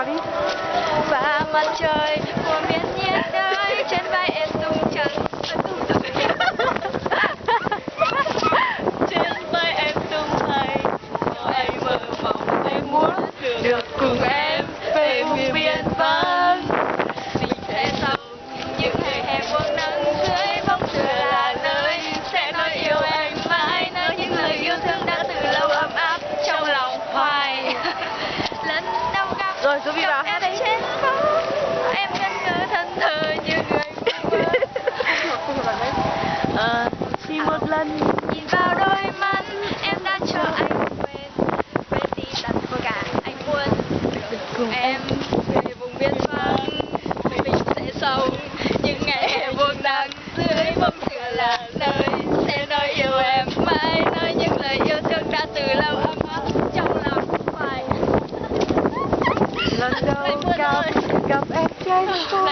vào đi. Và mặt trời của miền nhiệt đới trên vai em tung trắng. Trên vai em tung bay, cho em mơ mộng em muốn được cùng em về vùng biên vắng. Mình sẽ sống những ngày hè buông nắng dưới bóng dừa là nơi sẽ nói yêu em mãi, nói những lời yêu thương đã từ lâu ấm áp trong lòng hoài. Lần đầu gặp Rồi cứ đi vào em hát đi. trên phố, em ngẩn ngơ thân thờ như người ngu mơ. Chỉ một lần nhìn vào đôi mắt em đã cho anh quên đi tất cả. Anh muốn được cùng em về vùng biên vắng. Mình sẽ sống những ngày hè buông nắng dưới bóng dừa là nơi sẽ nói yêu em mãi, nói những lời yêu thương đã từ lâu ấm áp trong lòng hoài. lần đầu gặp em trên phố.